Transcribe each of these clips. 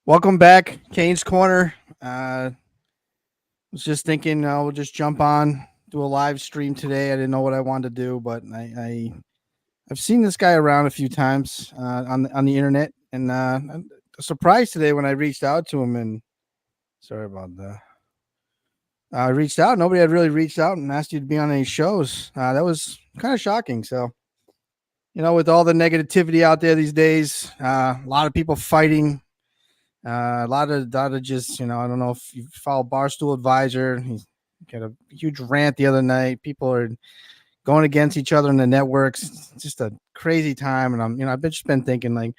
Welcome back, Kane's Corner. Was just thinking we'll just jump on, do a live stream today. I didn't know what I wanted to do, but I've seen this guy around a few times on the internet, and I'm surprised today when I reached out to him. And sorry about that. I reached out. Nobody had really reached out and asked you to be on any shows. That was kind of shocking. So with all the negativity out there these days, a lot of people fighting. A lot of just, I don't know if you follow Barstool Advisor. He got a huge rant the other night. People are going against each other in the networks. It's just a crazy time. And I've just been thinking like,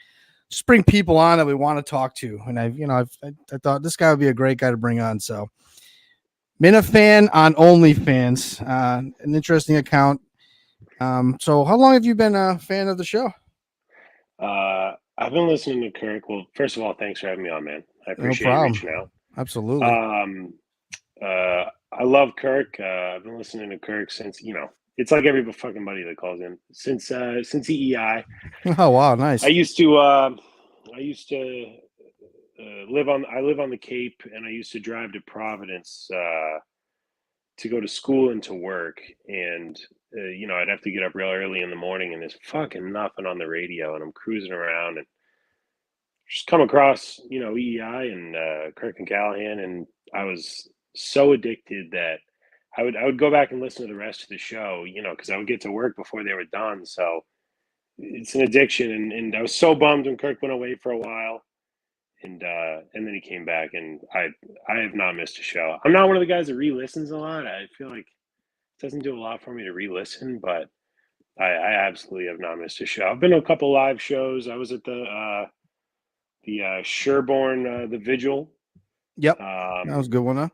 just bring people on that we want to talk to. And I thought this guy would be a great guy to bring on. So, been a fan on OnlyFans, an interesting account. So how long have you been a fan of the show? I've been listening to Kirk. Well, first of all, thanks for having me on, man. I No appreciate you problem. reaching out. Absolutely. I love Kirk. I've been listening to Kirk since it's like every fucking buddy that calls in since EEI. Oh wow, I nice. used to I used to I live on the Cape, and I used to drive to Providence to go to school and to work, and I'd have to get up real early in the morning, and there's fucking nothing on the radio, and I'm cruising around and just come across EEI and Kirk and Callahan, and I was so addicted that I would go back and listen to the rest of the show, because I would get to work before they were done. So it's an addiction, and I was so bummed when Kirk went away for a while, and then he came back, and I have not missed a show. I'm not one of the guys that re-listens a lot. I feel like it doesn't do a lot for me to re-listen, but I absolutely have not missed a show. I've been to a couple live shows. I was at the Sherborne, the Vigil. Yep, that was Um, a good one, huh?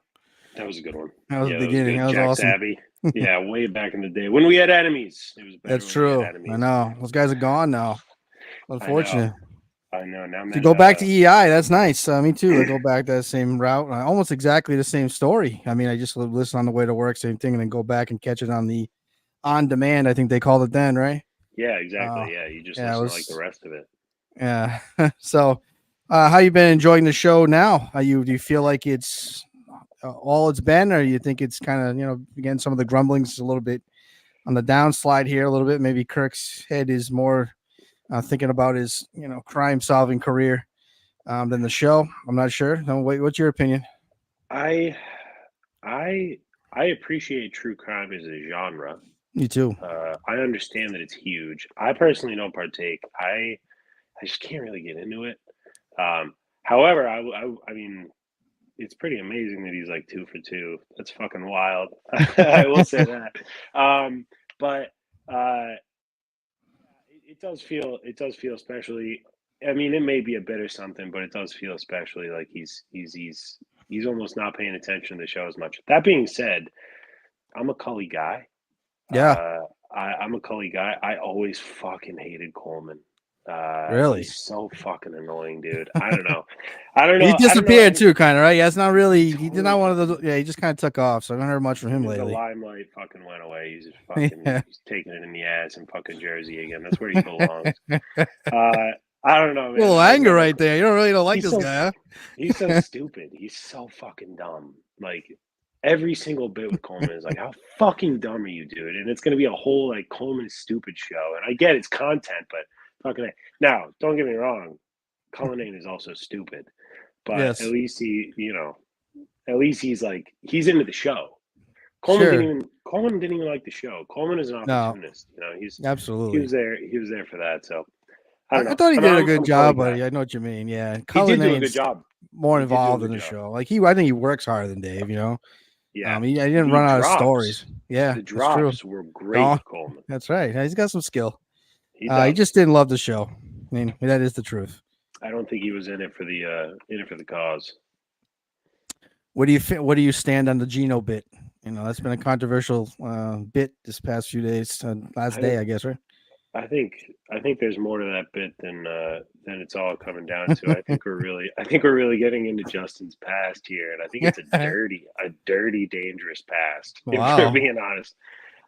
that was a good one. That was the Yeah, that was beginning. good. That was Jack's awesome. Abbey. Yeah, way back in the day when we had enemies. It was better That's when we had true. I enemies. know. Those guys are gone now. I know. Unfortunate. I know. Now, To man. go back to EI, that's nice. Me too. I go back that same route. Almost exactly the same story. I mean, I just listen on the way to work, same thing, and then go back and catch it on the on demand. I think they called it then, right? Yeah, Uh, exactly. Yeah, you just yeah, it listen to like the was. rest of it. Yeah. So, how you been enjoying the show now? Are you do you feel like it's all it's been, or you think it's kind of again some of the grumblings a little bit on the downslide here a little bit? Maybe Kirk's head is more thinking about his crime solving career than the show. I'm not sure. No, wait, what's your opinion? I I I appreciate true crime as a genre. You too. I understand that it's huge. I personally don't partake. I just can't really get into it. However, I mean, it's pretty amazing that he's like 2 for 2. That's fucking wild. I will say that. But it does feel especially. I mean, it may be a bit or something, but it does feel especially like he's almost not paying attention to the show as much. That being said, I'm a Cully guy. Yeah, Uh, I'm a Cully guy. I always fucking hated Coleman. really. He's so fucking annoying, dude. I don't know. I don't He know. I don't know. disappeared too, kind of right. Yeah, it's not He really. He did not totally one of those. disappeared. Yeah, he just kind of took off. So I haven't heard much from him The litely. limelight fucking went away. He's just Yeah. he's taking it in the ass in fucking Jersey again. That's where he belongs. Uh, I don't know, man. Little I anger never. right there. You don't like He's this so guy, he's so huh? stupid. He's so fucking dumb. Like every single bit with Coleman is like, how fucking dumb are you, dude? And it's gonna be a whole like Coleman is stupid show. And I get it's content, but fucking now, don't get me wrong. Cullinane is also stupid, but at Yes, least at least he's like he's into the show. sure. Coleman didn't even like the show. Coleman is an No, opportunist. he absolutely. was there he was there for that. So I don't I know. thought he I'm did a I'm, good I'm a Cully job, but guy. I know what you mean. Yeah, He did do a good Cullinane's job. more He did do a involved in good the job. show. I think he works harder than Dave. Yeah. He didn't The run out of stories. drops. Yeah, The that's true. drops were great Oh, with Coleman. that's right. He's got some skill. He He does. just didn't love the show. I mean, that is the truth. I don't think he was in it for the cause. What do you stand on the Geno bit? That's been a controversial bit this past few days. Last I day, I guess, right? I think I think there's more to that bit than it's all coming down to. I think we're really getting into Justin's past here, and I think it's a dirty, dangerous past. If we're Wow. being honest,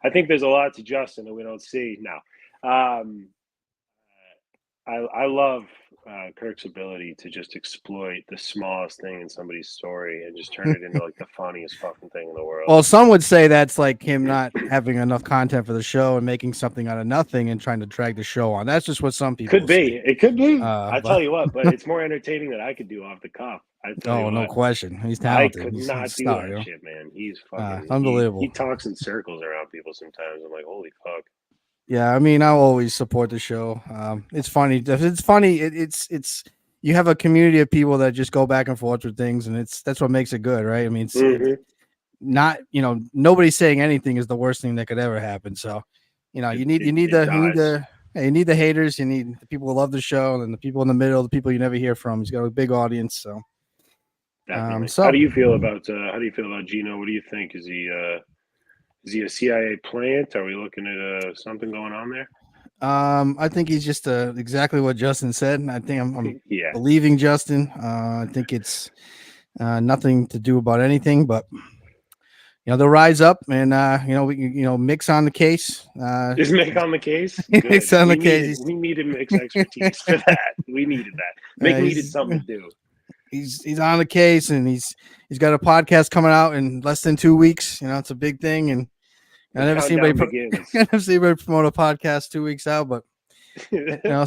I think there's a lot to Justin that we don't see now. Um, I love Kirk's ability to just exploit the smallest thing in somebody's story and just turn it into like the funniest fucking thing in the world. Well, some would say that's like him not having enough content for the show and making something out of nothing and trying to drag the show on. That's just what some people Could be. say. It could be. I tell But you what, but it's more entertaining than I could do off the cuff. I tell you oh, no what, question. He's I talented. could He's a not do star, that shit, man. He's It's fucking. He unbelievable. talks in circles around people sometimes. I'm like, holy fuck. Yeah, I mean, I'll always support the show. It's funny. It's funny. It's you have a community of people that just go back and forth with things, and that's what makes it good, right? I mean, it's Mm-hmm. not nobody saying anything is the worst thing that could ever happen. So, It, you it, need it the dies. you need the haters, you need the people who love the show, and the people in the middle, the people you never hear from. He's got a big audience, so Definitely. How so do you feel about Gino? What do you think? Is he a CIA plant? Are we looking at something going on there? I think he's just exactly what Justin said. I think I'm Yeah. believing Justin. I think it's nothing to do about anything, but they'll rise up and we can mix on the case. Is Mick on the case? Mix Good. on the We case. needed Mick's expertise for that. We needed that. Mick needed something to do. He's on the case, and he's got a podcast coming out in less than 2 weeks. It's a big thing, and I The never seen anybody countdown begins. I never seen anybody promote a podcast 2 weeks out, but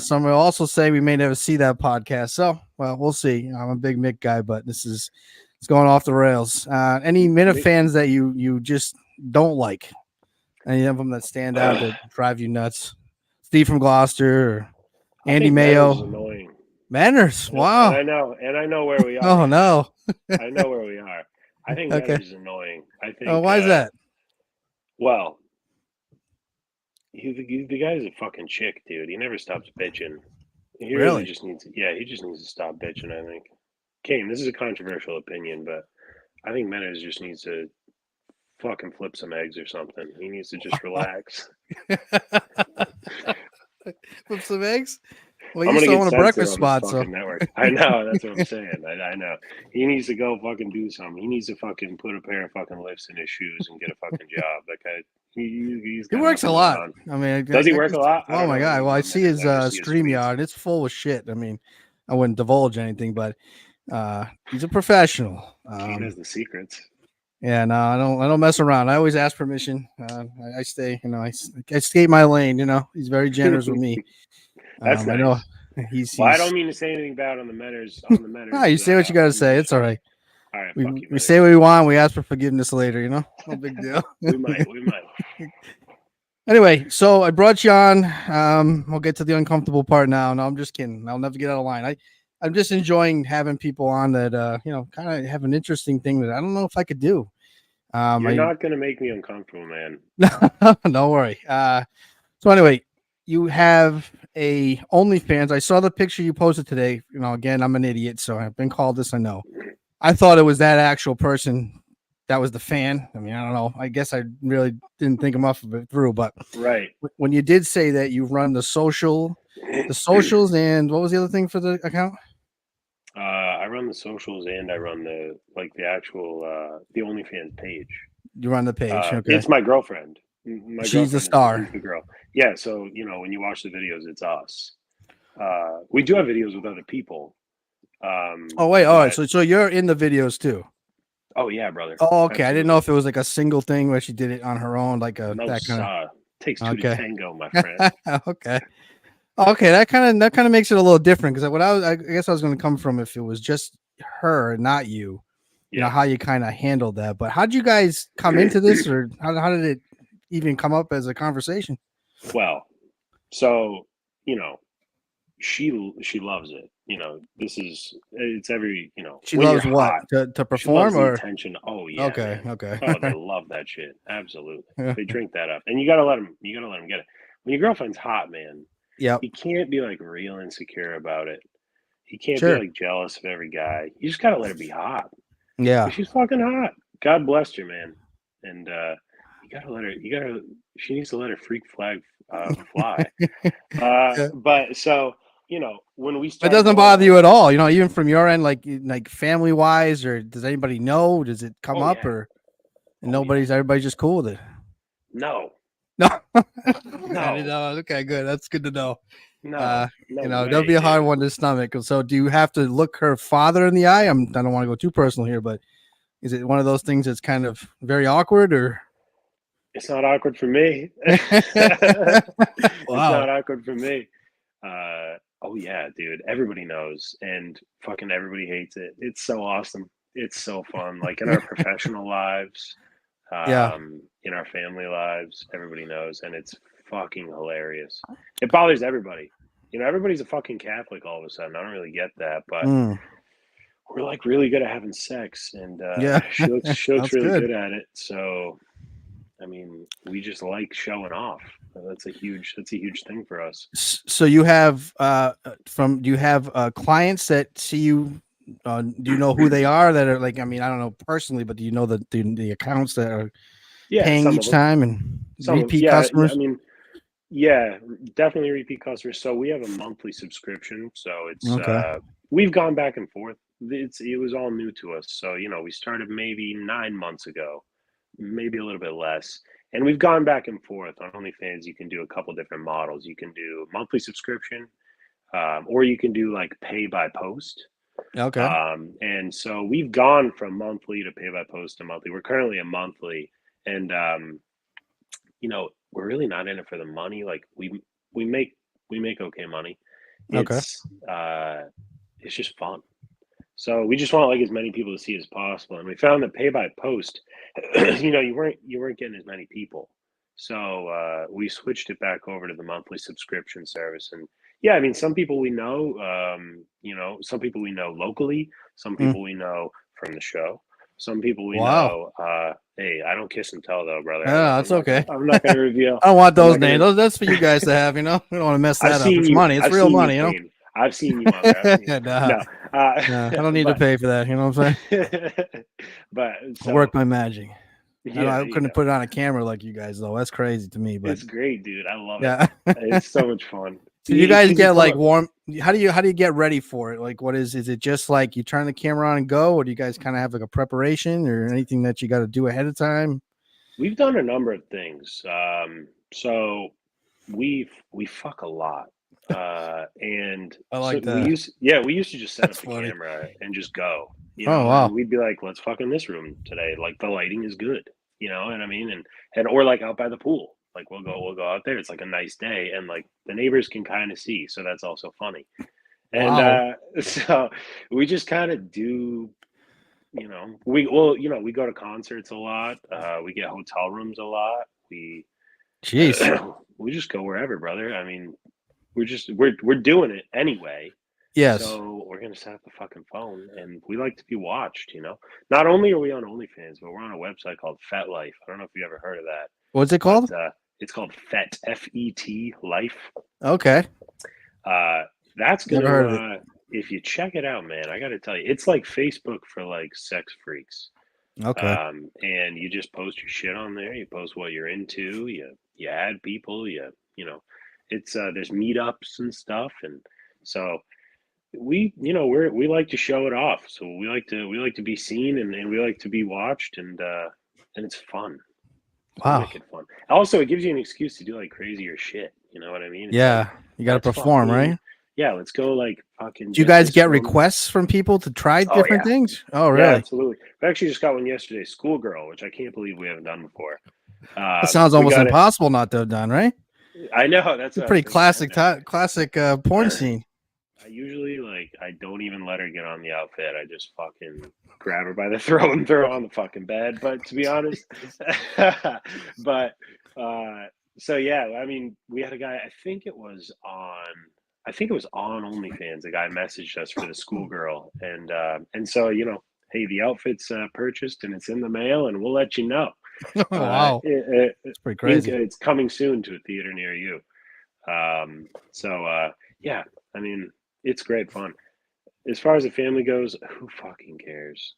some will also say we may never see that podcast. So, well, we'll see. I'm a big Mick guy, but it's going off the rails. Any Minute fans that you just don't like? Any of them that stand out that drive you nuts? Steve from Gloucester or Andy Mayo? Manners is annoying. Manners, wow. And I know where we are. Oh no. I know where we are. I think Okay. Manners is annoying. I think. Oh, why is that? Well, the guy's a fucking chick, dude. He never stops bitching. He really just needs to, he just needs to stop bitching, I think. Kane, this is a controversial opinion, but I think Manners just needs to fucking flip some eggs or something. He needs to just relax. Flip some eggs? Well, I'm you gonna still get on a censored breakfast on spot, this so fucking network. I know, that's what I'm saying. I know. He needs to go fucking do something. He needs to fucking put a pair of fucking lifts in his shoes and get a fucking job. That guy, he's he got works a nothing lot. going on. I mean, Does he work a lot? Oh my god! Well, I see his tweets. StreamYard. It's full of shit. I mean, I wouldn't divulge anything, but he's a professional. He knows the secrets. Yeah, no, I don't mess around. I always ask permission. I stay, I skate my lane. He's very generous with me. That's nice. I know he's. Well, I don't mean to say anything bad on the Menners. No, you say what you got to say. It's all right. All right, we say what we want. We ask for forgiveness later. No big deal. we might. Anyway, so I brought you on. We'll get to the uncomfortable part now. No, I'm just kidding. I'll never get out of line. I'm just enjoying having people on that kind of have an interesting thing that I don't know if I could do. You're not gonna make me uncomfortable, man. Don't worry. So anyway, you have a OnlyFans. I saw the picture you posted today. Again, I'm an idiot, so I've been called this. I know. I thought it was that actual person that was the fan. I mean, I don't know. I guess I really didn't think enough of it through. But right when you did say that you run the socials, and what was the other thing for the account? I run the socials and I run the actual the OnlyFans page. You run the page. Okay. It's my girlfriend. She's the star. Is the girl. Yeah. So when you watch the videos, it's us. We do have videos with other people. Oh wait. All right. So you're in the videos too. Oh yeah, brother. Oh okay. Absolutely. I didn't know if it was like a single thing where she did it on her own, like that kind of. Takes two to tango, my friend. Okay. Okay, that kind of makes it a little different because I guess I was going to come from if it was just her, not you. You know how you kind of handled that. But how did you guys come into this, or how did it even come up as a conversation? Well, so she loves it. It's every She loves what hot, to perform or attention. Oh yeah. Okay. Man. Okay. Oh, they love that shit. Absolutely, they drink that up, and you gotta let them. You gotta let them get it. When your girlfriend's hot, man. Yeah. He can't be like real insecure about it. He can't be like jealous of every guy. You just gotta let her be hot. Yeah. She's fucking hot. God bless her, man. And you gotta let her. She needs to let her freak flag fly. But so when we start, it doesn't bother you at all. Even from your end, like family wise, or does anybody know? Does it come up or everybody's just cool with it? No. No. Okay, good. That's good to know. No, no that'll way, be a hard dude. one to stomach. So, do you have to look her father in the eye? I don't want to go too personal here, but is it one of those things that's kind of very awkward, or? It's not awkward for me. It's Wow. not awkward for me. Oh yeah, dude. Everybody knows, and fucking everybody hates it. It's so awesome. It's so fun. Like in our professional lives, Yeah. in our family lives, everybody knows, and it's fucking hilarious. It bothers everybody. Everybody's a fucking Catholic all of a sudden. I don't really get that, but Mm, we're like really good at having sex, and yeah. she looks Sounds really good. good at it. So I mean, we just like showing off. That's a huge thing for us. So you have do you have clients that see you? Do you know who they are that are like? I mean, I don't know personally, but do you know the accounts that are Yeah, paying some of each them. time and Some of repeat yeah, yeah. I customers? mean, yeah, definitely repeat customers. So we have a monthly subscription. So it's Okay. we've gone back and forth. It was all new to us. So we started maybe 9 months ago, maybe a little bit less. And we've gone back and forth on OnlyFans. You can do a couple different models. You can do monthly subscription, or you can do like pay by post. Okay. And so we've gone from monthly to pay by post to monthly. We're currently a monthly, and we're really not in it for the money. Like we make we make okay money. Okay. It's just fun. So we just want like as many people to see as possible. And we found that pay by post, you weren't getting as many people. So we switched it back over to the monthly subscription service. And yeah, I mean, some people we know, some people we know locally, some Mm. people we know from the show, some people we Wow. know. Hey, I don't kiss and tell though, brother. I'm Yeah, not. that's I'm not gonna. okay. I'm not gonna reveal. I don't want I'm those not names. gonna. That's for you guys to have. We don't want to mess I've that up. seen It's you. money. It's I've real seen you, money. Kane. I've seen you, Mother. I've seen you. Nah, No, nah, I don't need to but pay for that. You know what I'm saying? but I so work my magic. yeah, I there you couldn't go. put it on a camera like you guys though. That's crazy to me. But It's great, dude. I love it. yeah. It's so much fun. So you It's guys because you get come like up. warm. How do you get ready for it? Like, is it just like you turn the camera on and go, or do you guys kind of have like a preparation or anything that you got to do ahead of time? We've done a number of things. So we fuck a lot. And I so like that. we used to just set That's up the funny. camera and just go, Oh and wow. we'd be like, let's fuck in this room today. Like the lighting is good, and I mean, and or like out by the pool. Like we'll go out there. It's like a nice day, and like the neighbors can kind of see, so that's also funny. And Wow. so we just kind of do, we go to concerts a lot. We get hotel rooms a lot. We Jeez. we just go wherever, brother. I mean, we're doing it anyway. Yes. So we're gonna set up the fucking phone, and we like to be watched. Not only are we on OnlyFans, but we're on a website called Fet Life. I don't know if you ever heard of that, What's it but called? it's called Fet Fet Life. Okay. Uh, that's Never gonna heard of it. if you check it out, man. I got to tell you, it's like Facebook for like sex freaks. Okay. And you just post your shit on there. You post what you're into. You add people. It's there's meetups and stuff, and so we like to show it off. So we like to be seen, and we like to be watched, and it's fun. We Wow. make it fun. Also, it gives you an excuse to do like crazier shit. You know what I mean? It's like Yeah. You got to let's perform, fucking right? yeah, let's go like fucking Do you get guys this get woman. requests from people to try Oh different yeah, things? Oh, yeah, really? absolutely. We actually just got one yesterday, Schoolgirl, which I can't believe we haven't done before. That sounds We almost got it. impossible not to have done, right? I know that's It's a what I was pretty thinking right classic, now. classic porn scene. I usually I don't even let her get on the outfit. I just fucking grab her by the throat and throw her on the fucking bed. But to be honest, but so yeah, I mean, we had a guy. I think it was on OnlyFans. A guy messaged us for the schoolgirl, and so hey, the outfit's purchased and it's in the mail, and we'll let you know. Wow. It's pretty crazy. It's coming soon to a theater near you. Yeah, I mean, it's great fun. As far as the family goes, who fucking cares?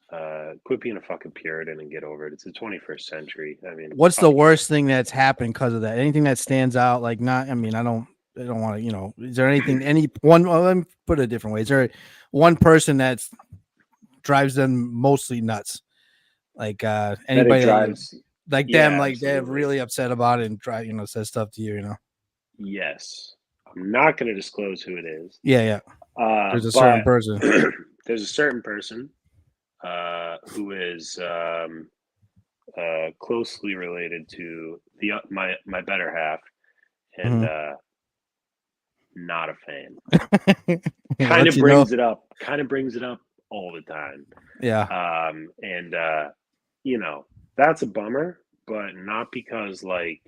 Quit being a fucking Puritan and get over it. It's the 21st century. I mean, What's the fucking worst thing that's happened because of that? Anything that stands out? Like, not, I mean, I don't want to, is there any one, well, let me put it a different way. Is there one person that drives them mostly nuts? Like, that it anybody that, drives. like them, Yeah, like they're absolutely. really upset about it and try, says stuff to you, Yes. I'm not going to disclose who it is. Yeah, yeah. There's a certain But person. there's a certain person who is closely related to the my better half, and Mhm. not a fan. It Kind lets of you know. brings it up. Kind of brings it up all the time. Yeah, And you know, that's a bummer, but not because like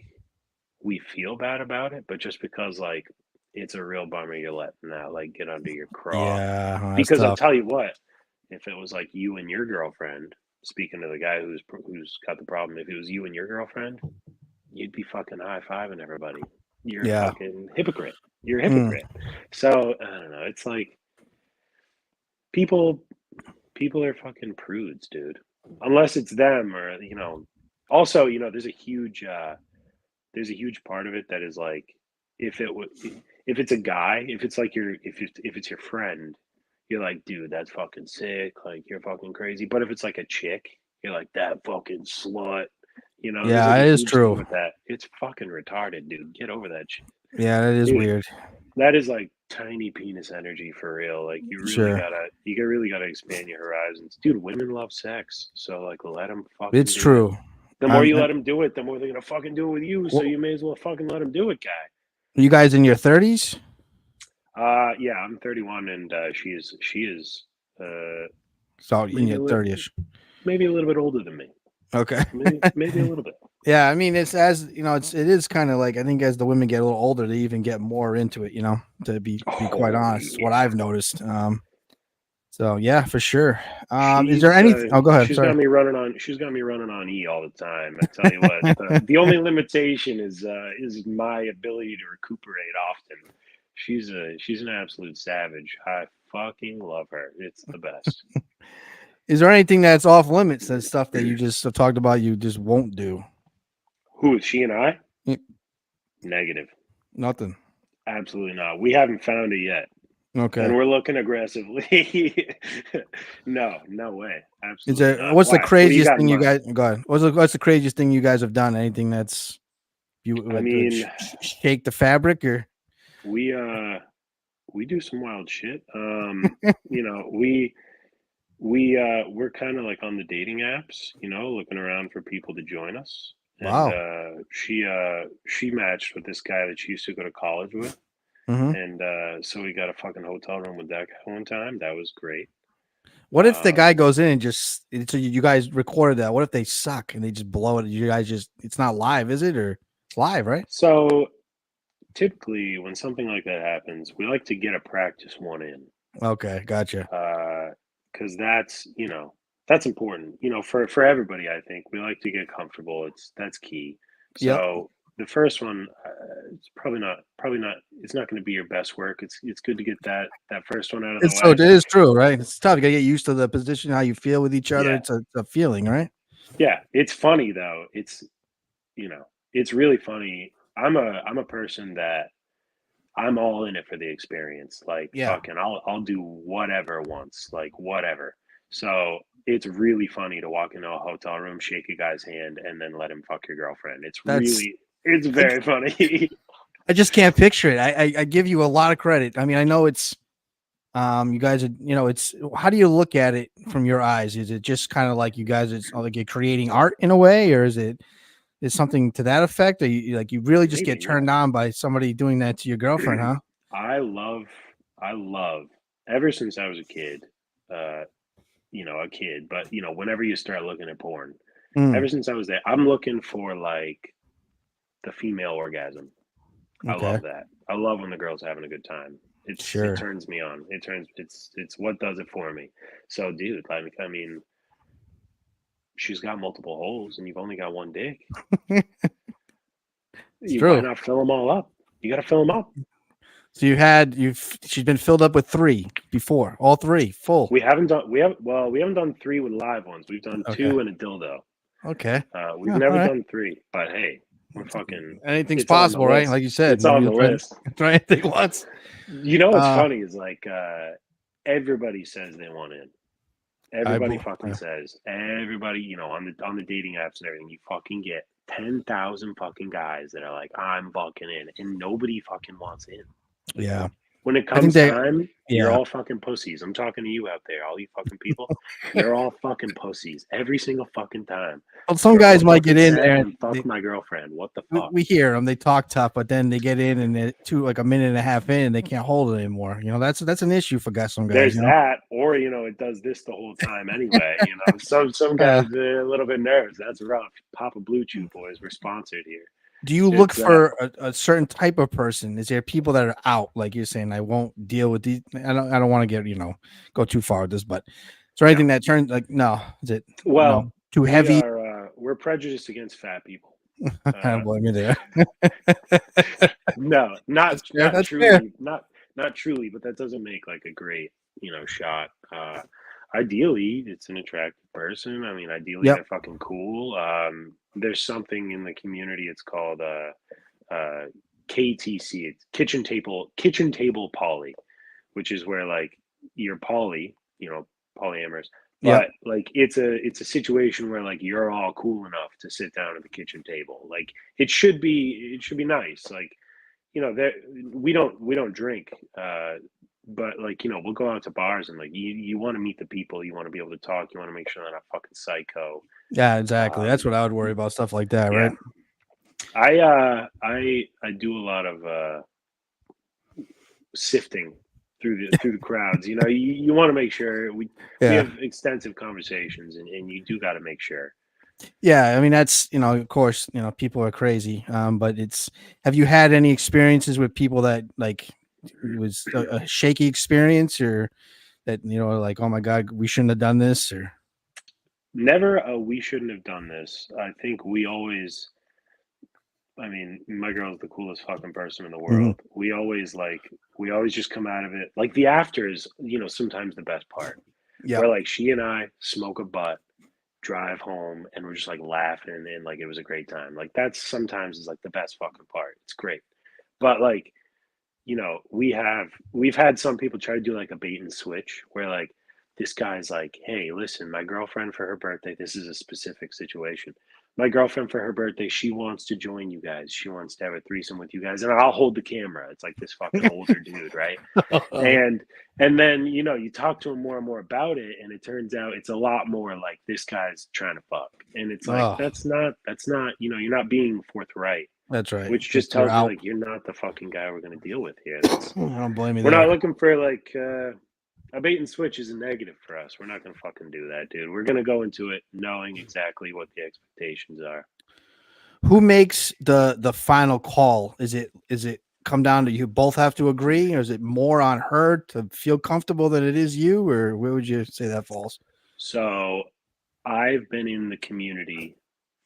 we feel bad about it, but just because like it's a real bummer you're letting that like get under your craw. yeah, that's Because I'll tough. tell you what, if it was like you and your girlfriend, speaking to the guy who's got the problem, if it was you and your girlfriend, you'd be fucking high fiving everybody. You're a Yeah. fucking hypocrite. You're a Mm. hypocrite. So I don't know. It's like people people are fucking prudes, dude. Unless it's them or also, there's a huge part of it that is like if it would if it's a guy, if it's like if it's your friend, you're like, dude, that's fucking sick, like you're fucking crazy. But if it's like a chick, you're like that fucking slut. There's like Yeah, a it is huge thing true. with that. It's fucking retarded, dude. Get over that shit. Yeah, that is Dude, weird. that is like tiny penis energy for real. Like Sure. you really gotta expand your horizons, dude. Women love sex, so like let them fucking It's do it. true. The more I'm, you let I'm them do it, the more they're gonna fucking do it with you. So wh- you may as well fucking let them do it, guy. you guys in your 30s? Yeah, I'm 31, and she is uh So in maybe your a little 30s. maybe a little bit older than me. Okay. Maybe a little bit. Yeah, I mean, it's as you know, it is kind of like I think as the women get a little older, they even get more into it. To be quite Oh honest, what yeah. I've noticed. So yeah, for sure. Is there She's anything? Oh, go ahead. Sorry. she's got me running on E all the time. I tell you what, the only limitation is my ability to recuperate often. She's an absolute savage. I fucking love her. It's the best. Is there anything that's off limits? That stuff that you just have talked about, you just won't do. Who is she and I? Mm, Negative. Nothing. Absolutely not. We haven't found it yet. And Okay. we're looking aggressively. No, no way. Is Absolutely there? not. What's the Why? What do you craziest got in thing you mind? guys? Go ahead. What's the craziest thing you guys have done? Anything that's you I would mean, shake the fabric or? we we do some wild shit. You know, we're kind of like on the dating apps, looking around for people to join us. And Wow. she matched with this guy that she used to go to college with. Hmm. And so we got a fucking hotel room with that guy one time. That was great. What if the guy Um, goes in and just so you guys recorded that? What if they suck and they just blow it? You guys just it's not live, is it? Or it's live, right? so typically when something like that happens, we like to get a practice one in. Okay, gotcha. Because that's important, for everybody. I think we like to get comfortable. That's key. Yep. So the first one, it's probably not it's not going to be your best work. It's good to get that first one out of the way. It is true, right? It's tough. You gotta get used to the position, how you feel with each other. Yeah, It's a feeling, right? yeah, it's funny though. It's really funny. I'm a person that I'm all in it for the experience. Like Yeah. fucking I'll do whatever once, like whatever. So it's really funny to walk into a hotel room, shake a guy's hand, and then let him fuck your girlfriend. That's It's I, very funny. I just can't picture it. I give you a lot of credit. I mean, I know it's you guys are it's how do you look at it from your eyes? Is it just kind of like you guys it's like you're creating art in a way, or is something to that effect? Or like you really just get Maybe, yeah. turned on by somebody doing that to your girlfriend, huh? I love I love ever since I was a kid, uh, a kid, but whenever you start looking at porn, Mm, ever since I was there, I'm looking for like the female orgasm. I okay, love that. I love when the girl's having a good time. It sure. turns me on. It's what does it for me. So, dude, like I mean, she's got multiple holes, and you've only got one dick. It's Why true. not fill them all up? You got to fill them up. So she's been filled up with three before, all three full. We haven't done three with live ones. We've done Okay, two and a dildo. okay, We've yeah, all never right. done three, but hey, we're fucking. Anything's It's on the possible, right? list. Like you said, It's on the you list. try anything once. You know what's Uh, funny is like everybody says they want in. I Everybody bel- fucking says. Everybody, on the dating apps and everything, you fucking get 10,000 fucking guys that are like, I'm fucking in, and nobody fucking wants in. Yeah. When it I think comes they, time, you're yeah. all fucking pussies. I'm talking to you out there, all you fucking people. You're all fucking pussies every single fucking time. Well, some Throw a guys might get fucking in set there and and fuck my girlfriend. What the fuck? we hear them. They talk tough, but then they get in and they're like a minute and a half in, and they can't hold it anymore. That's an issue for guys. Some guys, There's that, or it does this the whole time anyway. Some Uh, guys are a little bit nervous. That's rough. Papa Blue Chew boys, we're sponsored here. do you look It's for a certain type of person? Is there people that are out, like you're saying? I won't deal with these. I don't want to get go too far with this, but is there no. anything that turns like no? Is it Well, too heavy? we're prejudiced against fat people. I don't blame you there. No, not Fair, not that's fair. truly, not truly, but that doesn't make like a great shot. Ideally, it's an attractive person. I mean, ideally, Yep. they're fucking cool. There's something in the community. It's called KTC. It's kitchen table poly, which is where like you're poly, polyamorous, Yep. but like it's a situation where like you're all cool enough to sit down at the kitchen table. Like it should be nice. Like that we don't drink, but like we'll go out to bars and like you want to meet the people, you want to be able to talk, you want to make sure they're not fucking psycho. Yeah. Exactly. That's Um, what I would worry about. Stuff like that, yeah, right? I do a lot of sifting through the crowds. You want to make sure we Yeah. have extensive conversations, and you do got to make sure. Yeah, I mean that's of course people are crazy. But have you had any experiences with people that like it was a shaky experience or that like oh my god we shouldn't have done this or Never a we shouldn't have done this. I think we always. I mean, my girl's the coolest fucking person in the Mhm. world. We always just come out of it like the after is sometimes the best part. Yeah, Where like she and I smoke a butt, drive home, and we're just like laughing and like it was a great time. Like that's sometimes is like the best fucking part. It's great. But like, we've had some people try to do like a bait and switch where like this guy's like, "Hey, listen, my girlfriend for her birthday, this is a specific situation. My girlfriend for her birthday, she wants to join you guys. She wants to have a threesome with you guys, and I'll hold the camera." It's like this fucking older dude, right? And and then you talk to him more and more about it, and it turns out it's a lot more like this guy's trying to fuck, and it's like oh, that's not you're not being forthright, that's right. which just You're tells me out. like you're not the fucking guy we're gonna deal with here. That's I don't blame you we're not there. looking for like a bait and switch is a negative for us. We're not gonna fucking do that, dude. We're gonna go into it knowing exactly what the expectations are. Who makes the final call? Is it come down to you both have to agree, or is it more on her to feel comfortable that it is you, or where would you say that falls? So I've been in the community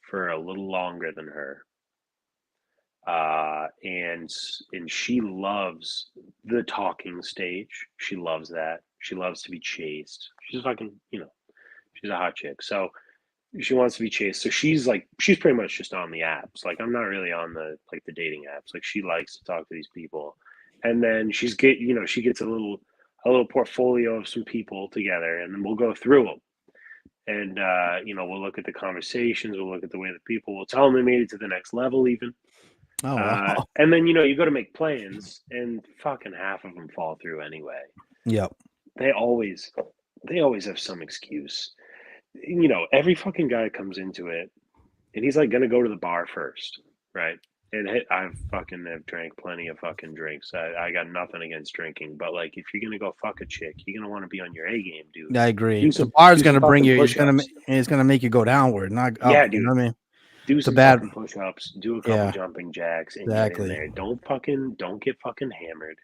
for a little longer than her. And she loves the talking stage. She loves that. She loves to be chased. She's fucking, she's a hot chick. So she wants to be chased. So she's pretty much just on the apps. Like I'm not really on the dating apps. Like she likes to talk to these people. And then she gets a little portfolio of some people together and then we'll go through them. And we'll look at the conversations, we'll look at the way the people will tell them they made it to the next level even. Oh wow. And then you go to make plans, and fucking half of them fall through anyway. Yep. They always, they always have some excuse. Every fucking guy comes into it, and he's like gonna go to the bar first, right? And I fucking have drank plenty of fucking drinks. I got nothing against drinking, but like if you're gonna go fuck a chick, you're gonna want to be on your A game, dude. I agree. Do The some bar's do some gonna bring fucking you. push-ups. It's gonna make you go downward, not up. Yeah, You know dude. what I mean? Do It's a some bad. fucking push-ups, do a couple Yeah. jumping jacks, and get in Exactly. there. Don't get fucking hammered.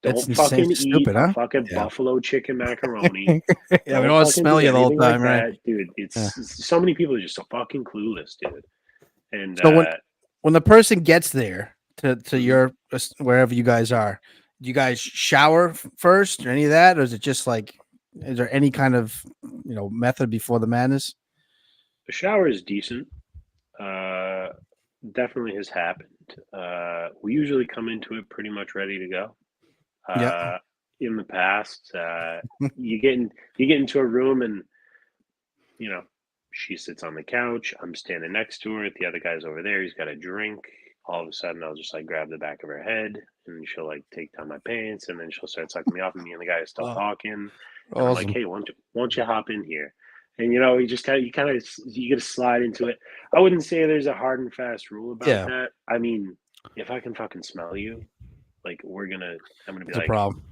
That's Don't insane. fucking eat Stupid, a huh? fucking Yeah. buffalo chicken macaroni. Yeah. We don't Don't want to fucking smell do you the whole anything like time, right? that, dude. Yeah. So many people are just so fucking clueless, dude. And So when the person gets there to mhm. your wherever you guys are, do you guys shower first or any of that, or is it just like is there any kind of method before the madness? The shower is decent. Uh, Definitely has happened. We usually come into it pretty much ready to go. Yeah. Uh, in the past, you get into a room and you know she sits on the couch. I'm standing next to her. The other guy's over there. He's got a drink. all of a sudden I'll just like grab the back of her head, and she'll like take down my pants, and then she'll start sucking me off, and me and the guy are still Oh, talking, and I'm like, awesome. hey, won't you hop in here? And you just kind of you get to slide into it. I wouldn't say there's a hard and fast rule about Yeah, that. I mean, if I can fucking smell you, like I'm gonna be it's a like, problem.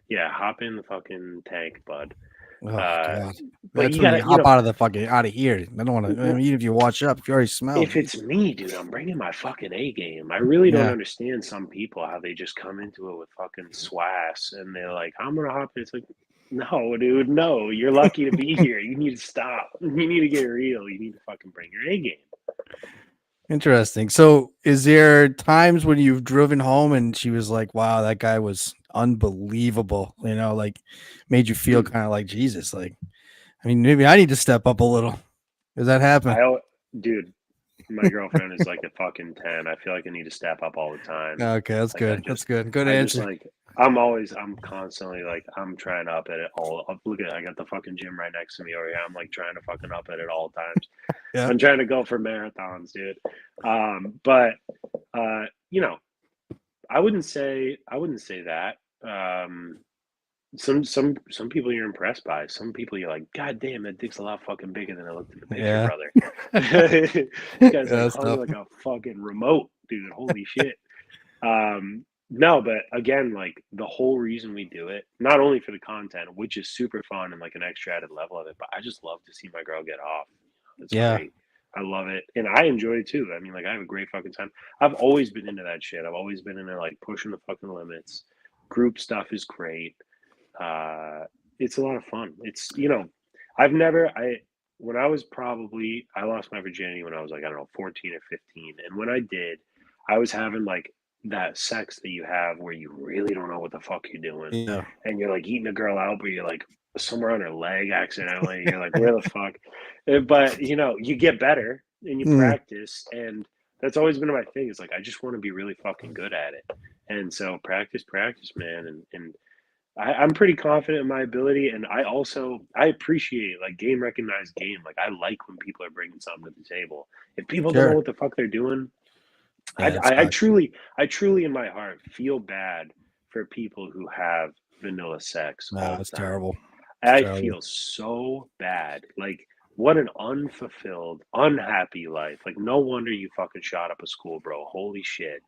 yeah, hop in the fucking tank, bud. Oh Uh, God, but that's you when you gotta, hop out of the fucking out of here. I don't want to. I w- mean, even if you wash up, if you already smell, if geez. it's me, dude, I'm bringing my fucking A game. I really don't Yeah, understand some people how they just come into it with fucking swass and they're like, I'm gonna hop in. It's like, no, dude, no. You're lucky to be here. You need to stop. You need to get real. You need to fucking bring your A game. interesting. So, is there times when you've driven home and she was like, "Wow, that guy was unbelievable," like made you feel Hmm. kind of like Jesus? Like, I mean, maybe I need to step up a little. Does that happen? Dude, my girlfriend is like a fucking 10. I feel like I need to step up all the time. Okay, that's Like good. That's good. Good I just answer. like, I'm constantly like, I'm trying to up at it all. Look at, I got the fucking gym right next to me over here. I'm like trying to fucking up at it all times. Yeah. I'm trying to go for marathons, dude. But you know, I wouldn't say that. Some people you're impressed by. Some people you're like, God damn, that dick's a lot fucking bigger than it looked in the picture, Yeah. brother. Yeah, This guy's like that's hung tough. like a fucking remote, dude. Holy shit. No, but again, like the whole reason we do it, not only for the content, which is super fun and like an extra added level of it, but I just love to see my girl get off. It's Yeah. great. I love it. And I enjoy it too. I mean, like I have a great fucking time. I've always been into that shit. I've always been into like pushing the fucking limits. Group stuff is great. Uh, it's a lot of fun. I've never, when I was probably, I lost my virginity when I was like, I don't know, 14 or 15. And when I did, I was having like that sex that you have where you really don't know what the fuck you're doing. Yeah. And you're like eating a girl out, but you're like somewhere on her leg accidentally. You're like, where the fuck? But you get better and you Mm, practice. And that's always been my thing. Is like, I just want to be really fucking good at it. And so practice, man. And I'm pretty confident in my ability, and I appreciate like game recognized game. Like I like when people are bringing something to the table. If people don't know sure. what the fuck they're doing, Yeah, it sucks. I truly in my heart feel bad for people who have vanilla sex No, all it's the time. terrible. It's I terrible. feel so bad. Like what an unfulfilled, unhappy life. Like no wonder you fucking shot up a school, bro. Holy shit.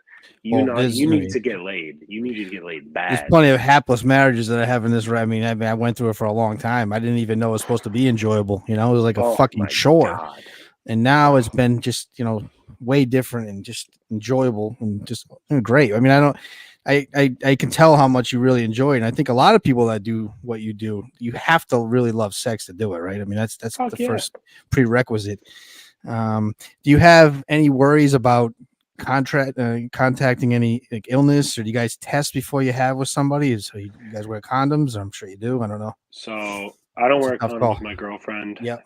Well, there's, You I needed mean, to get laid. You needed to get laid there's bad. plenty of hapless marriages that I have in this. I went through it for a long time. I didn't even know it was supposed to be enjoyable. It was like a Oh fucking my chore. god. And now it's Oh, been just way different and just enjoyable and just great. I mean, I can tell how much you really enjoy it. And I think a lot of people that do what you do, you have to really love sex to do it, right? I mean, that's the fuck yeah. first prerequisite. Do you have any worries about contacting any like illness, or do you guys test before you have with somebody? So you guys wear condoms? I'm sure you do. I don't know. So I don't It's a wear tough condoms call. with my girlfriend, Yep.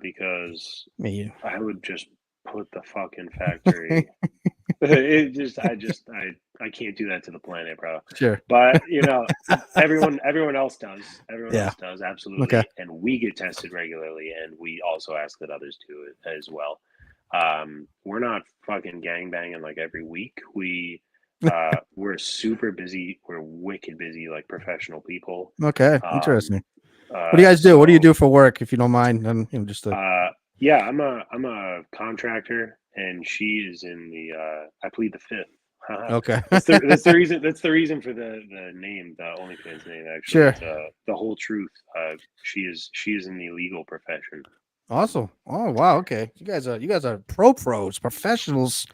because Me. I would just put the fucking factory. It just, I can't do that to the planet, bro. Sure. But everyone else does. Everyone Yeah. else does Okay. absolutely, and we get tested regularly, and we also ask that others do it as well. We're not fucking gang banging like every week. We're super busy. We're wicked busy, like professional people. Okay. Um, Interesting. What do you guys do? What do you so do for work, if you don't mind? And just uh, yeah, I'm a contractor, and she is in the. I plead the fifth. okay. That's the reason for the name, the OnlyFans name. Actually, Sure. it's the whole truth. She is in the legal profession. Awesome. Oh wow. Okay. You guys are pros, professionals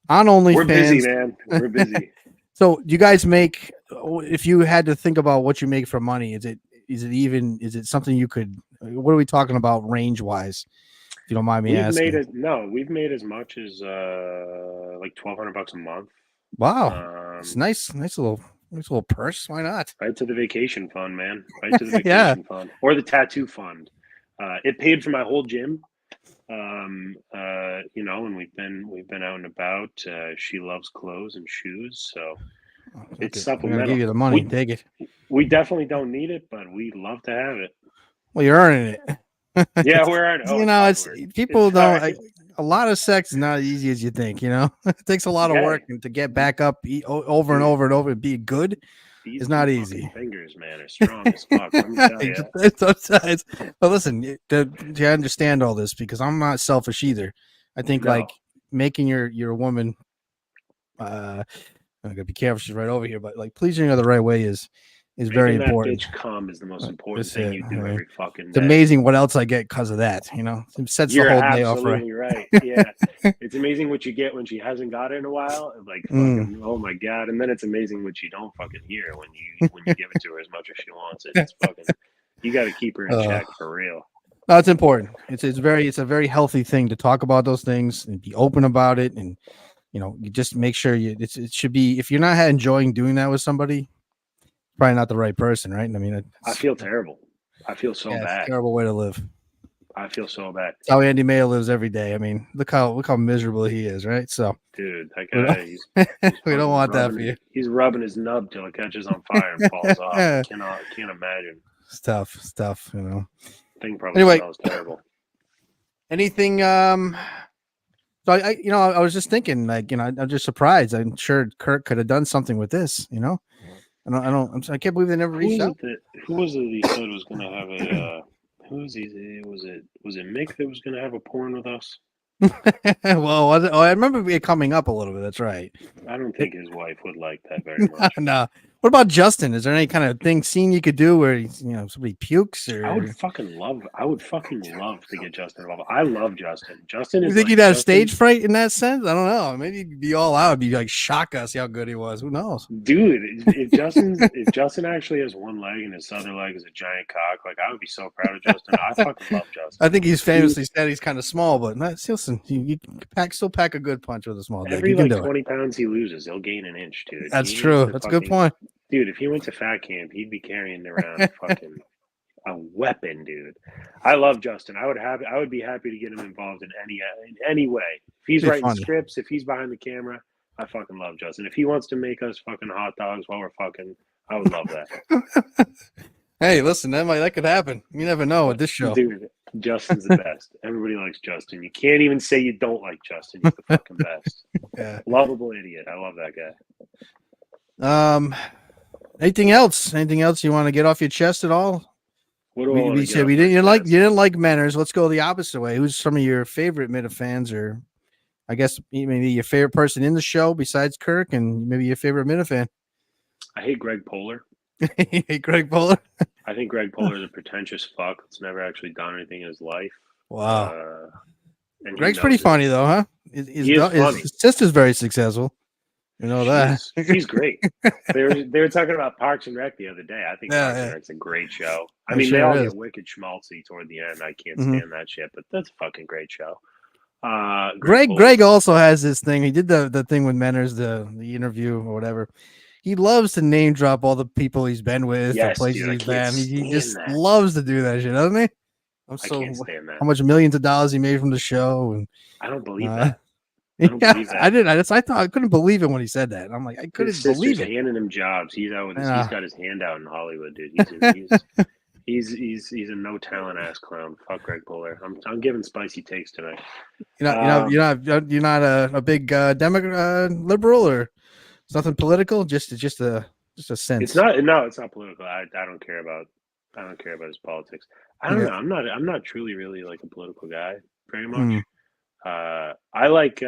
on We're busy, OnlyFans. man. We're busy. So do you guys make? If you had to think about what you make for money, is it something you could? What are we talking about range wise? If you don't mind me We've made asking. it. No, we've made as much as like $1,200 a month. Wow. It's Um, nice little purse. Why not? right to the vacation fund, man. Right to the Yeah. vacation fund or the tattoo fund. It paid for my whole gym. And we've been out and about. She loves clothes and shoes, so it's Okay. I'm gonna give supplemental. you the money. Take it. We definitely don't need it, but we love to have it. Well, you're earning it. Yeah, we're on. Oh, it's hard It's work. people It's don't. hard. a lot of sex is not as easy as you think. It takes a lot of Yeah, work, and to get back up over and dude, over and over and be good these is two not fucking easy. fingers, man, are strong as fuck. Let me tell you. Sometimes, but listen, to understand all this, because I'm not selfish either. I think No, like making your woman, I'm gonna be careful, she's right over here, but like pleasing her the right way is very making that important. bitch come is the most important That's thing it. you I do mean, every fucking it's day. amazing what else I get because of that. It sets the You're whole day off right. absolutely right. Yeah. It's amazing what you get when she hasn't got it in a while. Like Mm. fucking oh my God. And then it's amazing what you don't fucking hear when you give it to her as much as she wants. It's fucking you gotta keep her in check for real. No, it's important. It's a very healthy thing to talk about those things and be open about it, and you just make sure it should be, if you're not enjoying doing that with somebody, probably not the right person, right? I mean, I feel terrible. I feel so yeah, it's a bad. terrible way to live. I feel so bad. It's how Andy Mayo lives every day. I mean, look how miserable he is, right? So Dude, that we guy, don't, he's we don't fucking want that for you. he's rubbing his nub till it catches on fire and falls off. I can't imagine. Stuff. Thing probably Anyway, smells terrible. anything? So I was just thinking, like, I'm just surprised. I'm sure Kirk could have done something with this. I can't believe they never Who reached was out. it that who was it that he said was gonna have a who was he was it Mick that was gonna have a porn with us? Well, I remember it coming up a little bit. That's right. I don't think his wife would like that very much. No. What about Justin? Is there any kind of scene you could do where somebody pukes, I would or fucking love to get Justin involved. I love Justin. Justin you is think like he'd have Justin, stage fright in that sense? I don't know. Maybe he'd be all out, be like shock us how good he was. Who knows? dude. If Justin actually has one leg and his other leg is a giant cock, like I would be so proud of Justin. I fucking love Justin. I think he's famously said he's kind of small, but listen, you still pack a good punch with a small dick. Every You can like do it. 20 pounds he loses, he'll gain an inch, dude. That's He needs true. to That's a good fucking point. dude. If he went to fat camp, he'd be carrying around fucking a weapon, dude. I love Justin. I would be happy to get him involved in any way. If he's Be writing funny. scripts, if he's behind the camera, I fucking love Justin. If he wants to make us fucking hot dogs while we're fucking, I would love that. Hey, listen, that could happen. You never know with this show. Dude, Justin's the best. Everybody likes Justin. You can't even say you don't like Justin. He's the fucking best. Yeah. Lovable idiot. I love that guy. Anything else? Anything else you want to get off your chest at all? What do I want We to said get we off my didn't like chest? you didn't like Manners. Let's go the opposite way. Who's some of your favorite Minifans, or I guess maybe your favorite person in the show besides Kirk, and maybe your favorite Minifan? I hate Greg Polar. Hey, Greg Polar. I think Greg Polar is a pretentious fuck that's never actually done anything in his life. Wow. And Greg's pretty funny though, huh? His sister's very successful. You know that. She's great. They were talking about Parks and Rec the other day. I think Parks and Rec's a great show. I mean, sure they all is. get wicked schmaltzy toward the end. I can't stand that shit, but that's a fucking great show. Greg also has this thing. He did the thing with Manners, the interview or whatever. He loves to name drop all the people he's been with, the places he's been. He just loves to do that shit, doesn't he? I can't stand that. How much millions of dollars he made from the show, and I don't believe that. I couldn't believe it when he said that. I'm like, I couldn't believe it. Handing him jobs. He's out with he's got his hand out in Hollywood, dude. He's a no talent ass clown. Fuck Greg Polar. I'm giving spicy takes tonight. You're not a big Democrat, liberal, or it's nothing political. Just a sense. It's not political. I don't care about his politics. I don't know. I'm not truly really like a political guy very much. I like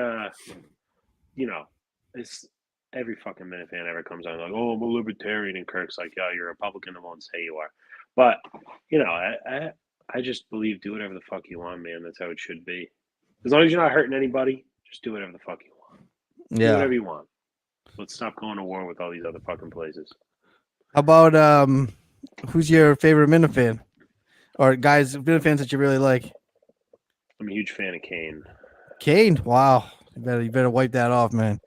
it's every fucking Minifan ever comes on like, oh, I'm a libertarian, and Kirk's like, yeah, you're a Republican, and won't say you are. But I just believe do whatever the fuck you want, man. That's how it should be. As long as you're not hurting anybody, just do whatever the fuck you want. Yeah. Do whatever you want. Let's stop going to war with all these other fucking places. How about who's your favorite Minifan? Or guys, Minifans that you really like? I'm a huge fan of Kane. Kane? Wow. You better wipe that off, man.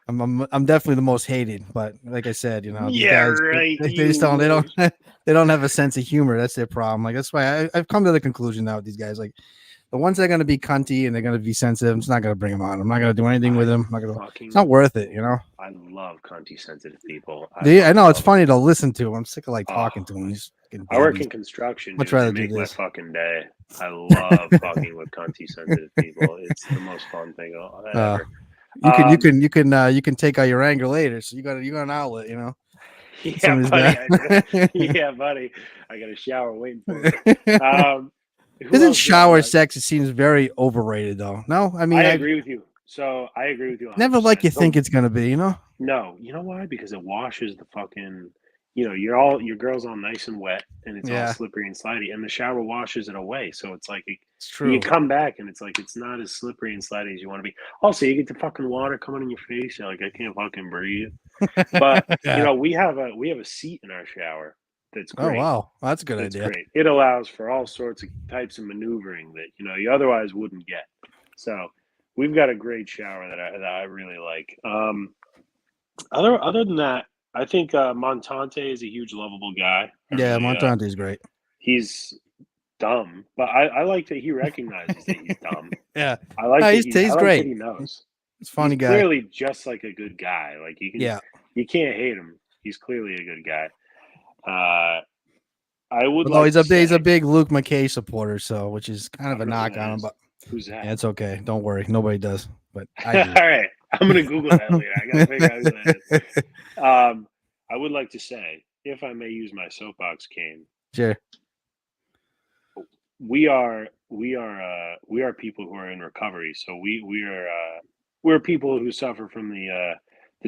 I'm definitely the most hated, but like I said, these guys, right. They just don't they don't have a sense of humor. That's their problem. Like that's why I've come to the conclusion now with these guys. Like the ones that are going to be cunty and they're going to be sensitive, I'm just not going to bring them on. I'm not going to do anything with them. It's not worth it, I love cunty sensitive people. I know it's funny to listen to. I'm sick of talking to them. fucking I work babies. in construction, Much dude. They rather do make my this. fucking day. I love fucking with cunty sensitive people. It's the most fun thing Uh, ever. you can take out your anger later. So you got an outlet, you know. Some Yeah, of these buddy. I do. guys. Yeah, buddy. I got a shower waiting for me. Who Isn't else do I shower like? sex? It seems very overrated, though. No, I I mean I agree with you. So I agree with you never 100%. like you think it's gonna be. You know. No, you know why? Because it washes the fucking, your girl's all nice and wet, and it's all Yeah, slippery and slidey, and the shower washes it away. So it's like it's you true. come back, and it's like it's not as slippery and slidey as you want to be. Also, you get the fucking water coming in your face. You're like, I can't fucking breathe. But Yeah. we have a seat in our shower that's Oh great. wow, that's a good That's idea. great. It allows for all sorts of types of maneuvering that you otherwise wouldn't get. So we've got a great shower that I really like. Other than that, I think Montante is a huge lovable guy. Yeah, Montante's great. He's dumb, but I like that he recognizes that he's dumb. Yeah, I like no, that he's I like that great. he knows. He's a He's funny guy. clearly just like a good guy. Like Yeah. you can't hate him. He's clearly a good guy. I would Although like to he's a say, big Luke McKay supporter, so which is kind I of a don't know who knock that on him, is. but Who's that? yeah, it's okay. Don't worry, nobody does, but I All do. right, I'm gonna Google that later. I gotta figure out who that is. I would like to say, if I may use my soapbox, Kane, Sure. we are people who are in recovery. So we're people who suffer from the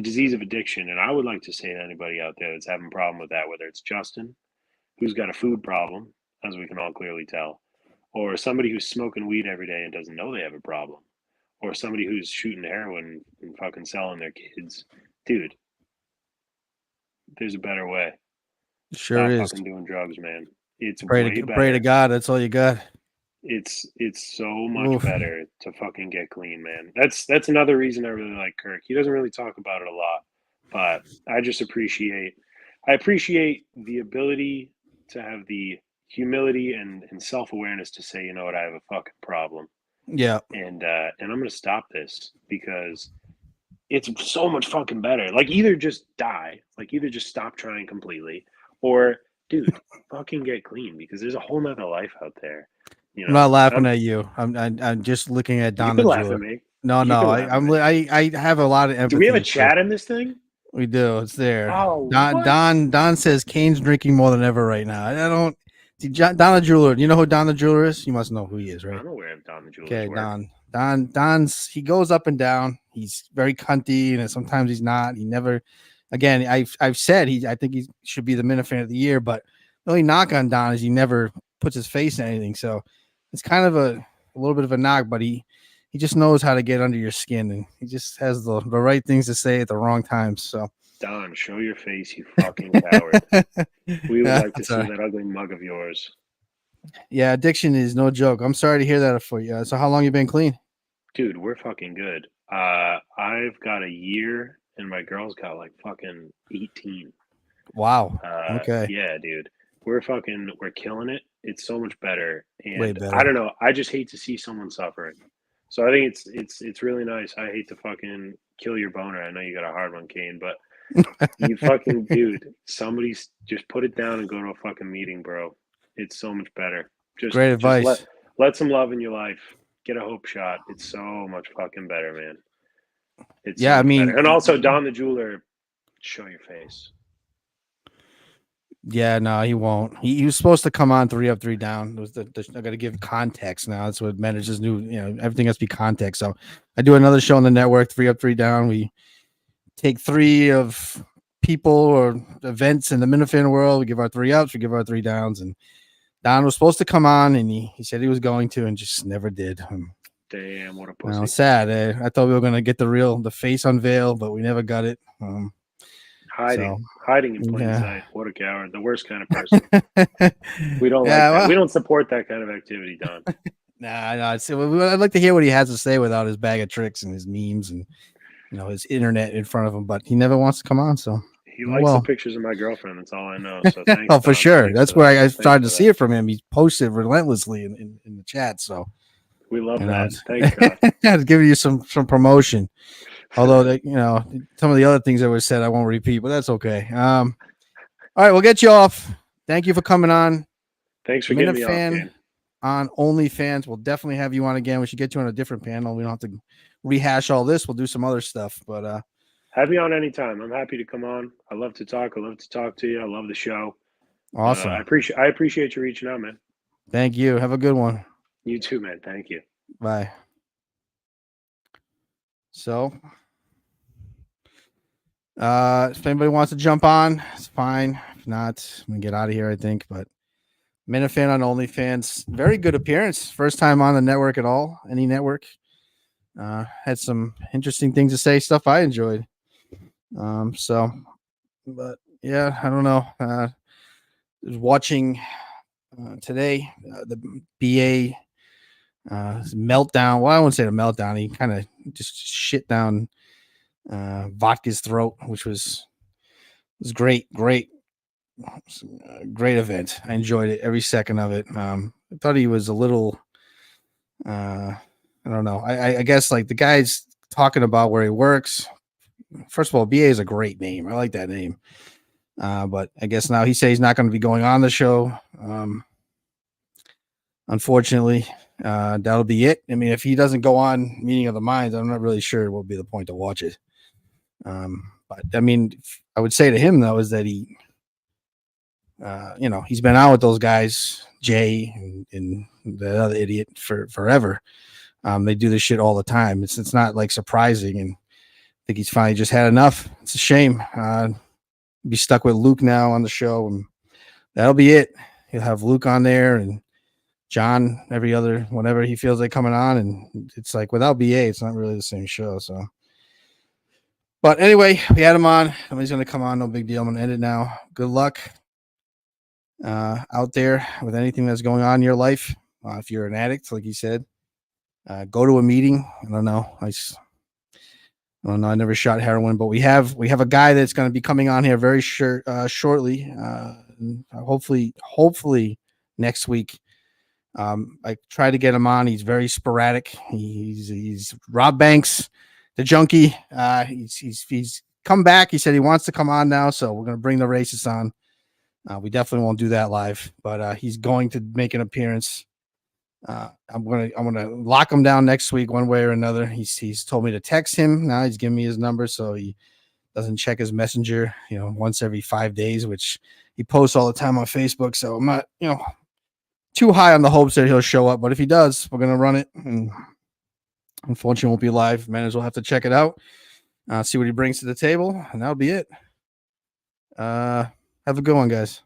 disease of addiction. And I would like to say to anybody out there that's having a problem with that, whether it's Justin, who's got a food problem, as we can all clearly tell, or somebody who's smoking weed every day and doesn't know they have a problem, or somebody who's shooting heroin and fucking selling their kids, dude, there's a better way. Sure Stop is. fucking doing drugs, man. It's Pray way to pray to better. God. That's all you got. It's so much Oof. better to fucking get clean, man. That's another reason I really like Kirk. He doesn't really talk about it a lot, but I appreciate the ability to have the humility and self-awareness to say, you know what, I have a fucking problem. Yeah. And I'm gonna stop this because it's so much fucking better. Like either just die, like either just stop trying completely, or dude, fucking get clean because there's a whole nother life out there. You I'm not know, laughing at you. I'm just looking at you Don can the laugh at jeweler. me. No, You no. can laugh at me. I have a lot of Do we have a empathy for. chat in this thing? We do. It's there. Oh, what? Don says Kane's drinking more than ever right now. I don't. See, Don the jeweler. You know who Don the jeweler is? You must know who he is, right? I'm aware of Don the Jeweler's Okay, work. Don's he goes up and down. He's very cunty, and sometimes he's not. He never. Again, I've said I think he should be the Minifan of the year, but the only knock on Don is he never puts his face in anything. So it's kind of a little bit of a knock, but he just knows how to get under your skin, and he just has the right things to say at the wrong times. So Don, show your face, you fucking coward. We would like to see right. that ugly mug of yours. Yeah, addiction is no joke. I'm sorry to hear that for you. So how long you been clean? Dude, we're fucking good. I've got a year and my girl's got like fucking 18. Wow. Okay. Yeah, dude. We're killing it. It's so much better. Way And better. I don't know. I just hate to see someone suffering. So I think it's really nice. I hate to fucking kill your boner. I know you got a hard one, Kane, but you fucking dude, somebody's just put it down and go to a fucking meeting, bro. It's so much better. Great advice. Let some love in your life. Get a hope shot. It's so much fucking better, man. It's Yeah, so I mean, better. And also Don the Jeweler, show your face. Yeah, no, he won't. He was supposed to come on 3 Up, 3 Down. It was I got to give context now. That's what managers do. Everything has to be context. So I do another show on the network, 3 Up, 3 Down. We take 3 of people or events in the Minifan world. We give our 3 ups, we give our 3 downs. And Don was supposed to come on, and he said he was going to, and just never did. Damn, what a pussy. Sad. I thought we were going to get the face unveiled, but we never got it. Hiding in plain sight. What a coward. The worst kind of person. We don't like that. Well, we don't support that kind of activity, Don. Nah. I'd like to hear what he has to say without his bag of tricks and his memes and his internet in front of him, but he never wants to come on. So he likes the pictures of my girlfriend. That's all I know. So thanks. Oh, for sure. That's where I started to see it from him. He posted relentlessly in the chat. So we love that. Thanks, God. I'd give you some promotion. Although some of the other things that were said I won't repeat, but that's okay. All right, we'll get you off. thank you for coming on. Thanks for getting me on, Minifan Kane. on OnlyFans. We'll definitely have you on again. We should get you on a different panel. We don't have to rehash all this. We'll do some other stuff. But Have me on anytime. I'm happy to come on. I love to talk. I love to talk to you. I love the show. I awesome. appreciate you reaching out, man. Thank you. Have a good one. You too, man. Thank you. Bye. So, if anybody wants to jump on, it's fine. If not, I'm gonna get out of here, I think. But Minifan on OnlyFans, very good appearance. First time on the network at all, any network. Had some interesting things to say, stuff I enjoyed. But yeah, I don't know. Was watching today the BA meltdown. Well, I wouldn't say the meltdown. He kind of just shit down Vodka's throat, which was great, great event. I enjoyed it, every second of it. I thought he was a little I don't know. I guess like the guy's talking about where he works. First of all, BA is a great name. I like that name. But I guess now he says he's not going to be going on the show. Unfortunately, that'll be it. I mean, if he doesn't go on Meeting of the Minds, I'm not really sure what would be the point to watch it. But I mean, I would say to him though is that he, he's been out with those guys, Jay and the other idiot for forever. They do this shit all the time. It's not like surprising, and I think he's finally just had enough. It's a shame. Be stuck with Luke now on the show, and that'll be it. He'll have Luke on there and John every other whenever he feels like coming on, and it's like without BA, it's not really the same show. So, but anyway, we had him on. Somebody's gonna come on, no big deal. I'm gonna end it now. Good luck out there with anything that's going on in your life. If you're an addict, like he said, go to a meeting. I don't know. I don't know. I never shot heroin, but we have a guy that's going to be coming on here very shortly. Hopefully next week. I tried to get him on. He's very sporadic. He's Rob Banks, the junkie. He's come back. He said he wants to come on now, so we're going to bring the racist on. We definitely won't do that live, but he's going to make an appearance. I'm gonna lock him down next week one way or another. He's told me to text him. Now he's giving me his number so he doesn't check his messenger, once every 5 days, which he posts all the time on Facebook. So I'm not, too high on the hopes that he'll show up. But if he does, we're gonna run it. And unfortunately, it won't be live. Might as well have to check it out, see what he brings to the table, and that'll be it. Have a good one, guys.